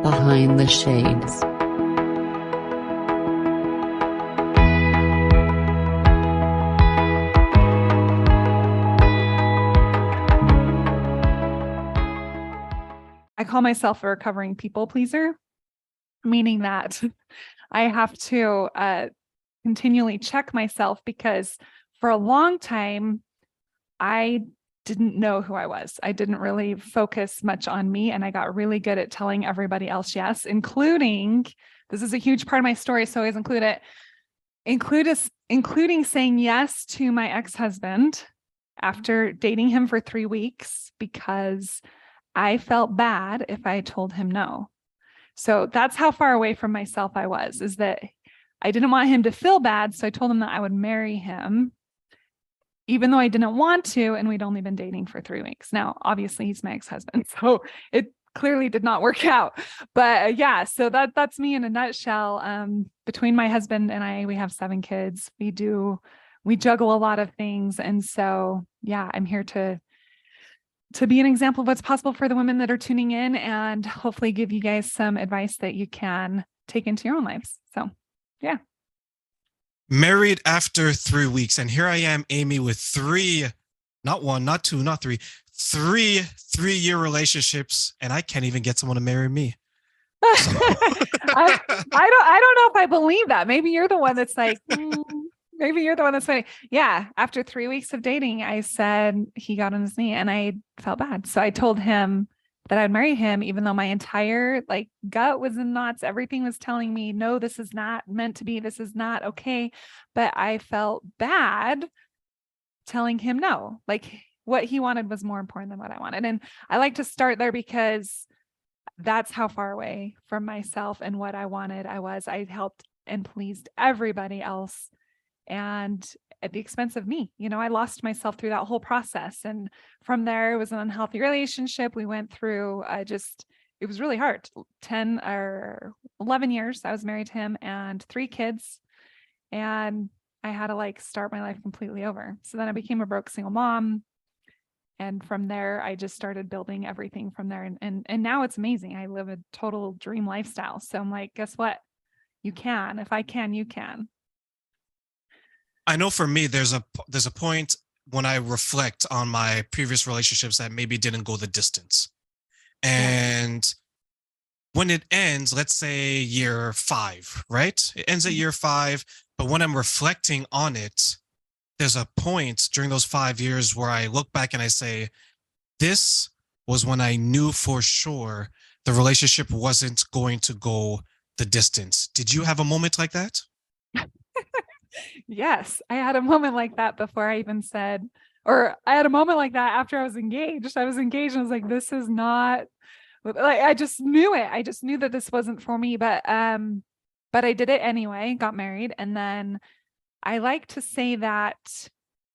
Behind the Shades. I call myself a recovering people pleaser, meaning that I have to continually check myself because for a long time, I didn't know who I was. I didn't really focus much on me, and I got really good at telling everybody else yes, including, this is a huge part of my story, so I always including saying yes to my ex-husband after dating him for 3 weeks because I felt bad if I told him no. So that's how far away from myself I was, is that I didn't want him to feel bad. So I told him that I would marry him, even though I didn't want to, and we'd only been dating for 3 weeks. Now, obviously he's my ex-husband, so it clearly did not work out. But yeah, so that's me in a nutshell. Between my husband and I, we have 7 kids. We juggle a lot of things. And so, yeah, I'm here to be an example of what's possible for the women that are tuning in and hopefully give you guys some advice that you can take into your own lives. So, yeah. Married after 3 weeks. And here I am, Amy, with 3, not 1, not 2, not 3, 3-year relationships. And I can't even get someone to marry me. So. I don't know if I believe that. Maybe you're the one that's like, maybe you're the one that's funny. Yeah. After 3 weeks of dating, I said, he got on his knee and I felt bad. So I told him that I'd marry him, even though my entire gut was in knots. Everything was telling me, no, this is not meant to be. This is not okay. But I felt bad telling him no. What he wanted was more important than what I wanted. And I like to start there because that's how far away from myself and what I wanted I helped and pleased everybody else. And at the expense of me, I lost myself through that whole process. And from there, it was an unhealthy relationship. We went through it was really hard. 10 or 11 years I was married to him and 3 kids. And I had to start my life completely over. So then I became a broke single mom. And from there, I just started building everything from there. And now it's amazing. I live a total dream lifestyle. So I'm like, guess what? You can. If I can, you can. I know for me, there's a point when I reflect on my previous relationships that maybe didn't go the distance. And when it ends, let's say year 5, right? It ends at year 5. But when I'm reflecting on it, there's a point during those 5 years where I look back and I say, this was when I knew for sure the relationship wasn't going to go the distance. Did you have a moment like that? Yes, I had a moment like that before I even said, or I had a moment like that after I was engaged. I was engaged and I was like, this is not, I just knew it. I just knew that this wasn't for me, but I did it anyway, got married. And then I like to say that,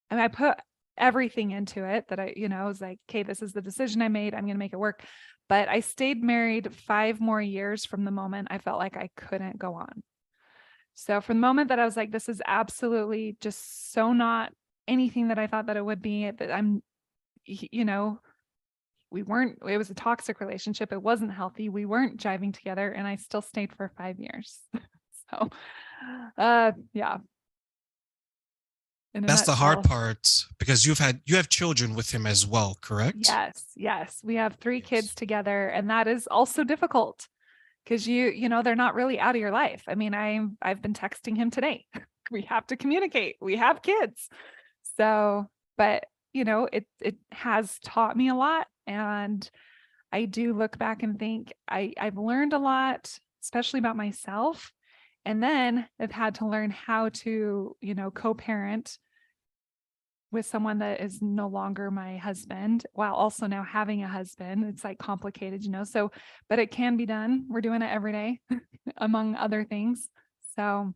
I put everything into it that I was like, okay, this is the decision I made. I'm going to make it work. But I stayed married 5 more years from the moment I felt like I couldn't go on. So from the moment that I was like, this is absolutely just so not anything that I thought that it would be, that it was a toxic relationship. It wasn't healthy. We weren't jiving together, and I still stayed for 5 years. So, yeah. That's the hard part, because you have children with him as well, correct? Yes. We have 3 kids together, and that is also difficult. Because they're not really out of your life. I mean, I've been texting him today. We have to communicate. We have kids. So, but it has taught me a lot. And I do look back and think I've learned a lot, especially about myself. And then I've had to learn how to, co-parent with someone that is no longer my husband, while also now having a husband. It's complicated, so, but it can be done. We're doing it every day, among other things. So,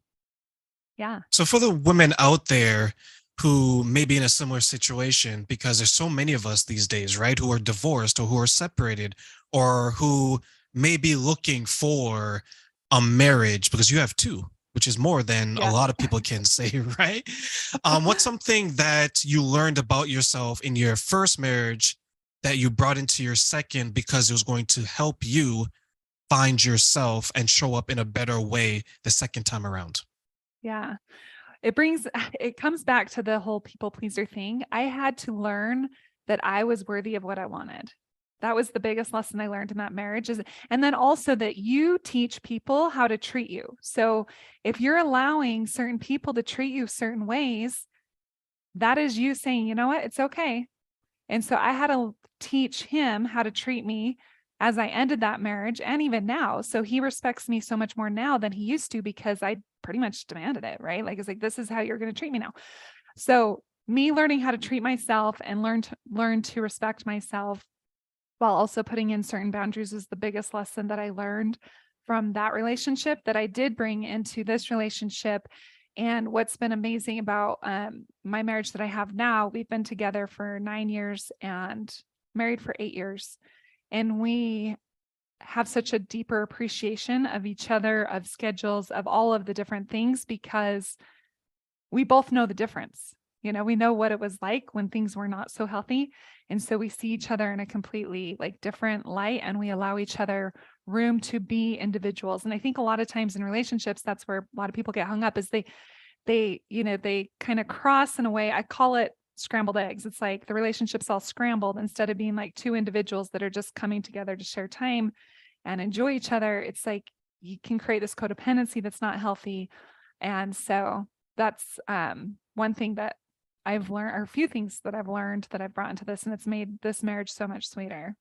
yeah. So for the women out there who may be in a similar situation, because there's so many of us these days, right, who are divorced or who are separated or who may be looking for a marriage, because you have 2, which is more than a lot of people can say, right? What's something that you learned about yourself in your first marriage that you brought into your second because it was going to help you find yourself and show up in a better way the second time around. Yeah. It comes back to the whole people pleaser thing. I had to learn that I was worthy of what I wanted. That was the biggest lesson I learned in that marriage and then also that you teach people how to treat you. So if you're allowing certain people to treat you certain ways, that is you saying, you know what, it's okay. And so I had to teach him how to treat me as I ended that marriage and even now. So he respects me so much more now than he used to because I pretty much demanded it, right? Like, it's like, this is how you're going to treat me now. So me learning how to treat myself and learn to respect myself while also putting in certain boundaries is the biggest lesson that I learned from that relationship that I did bring into this relationship. And what's been amazing about my marriage that I have now, we've been together for 9 years and married for 8 years. And we have such a deeper appreciation of each other, of schedules, of all of the different things, because we both know the difference. You know, we know what it was like when things were not so healthy. And so we see each other in a completely like different light, and we allow each other room to be individuals. And I think a lot of times in relationships, that's where a lot of people get hung up, is they kind of cross in a way. I call it scrambled eggs. It's like the relationship's all scrambled instead of being like two individuals that are just coming together to share time and enjoy each other. It's like you can create this codependency that's not healthy. And so that's one thing that I've learned, or a few things that I've learned that I've brought into this, and it's made this marriage so much sweeter.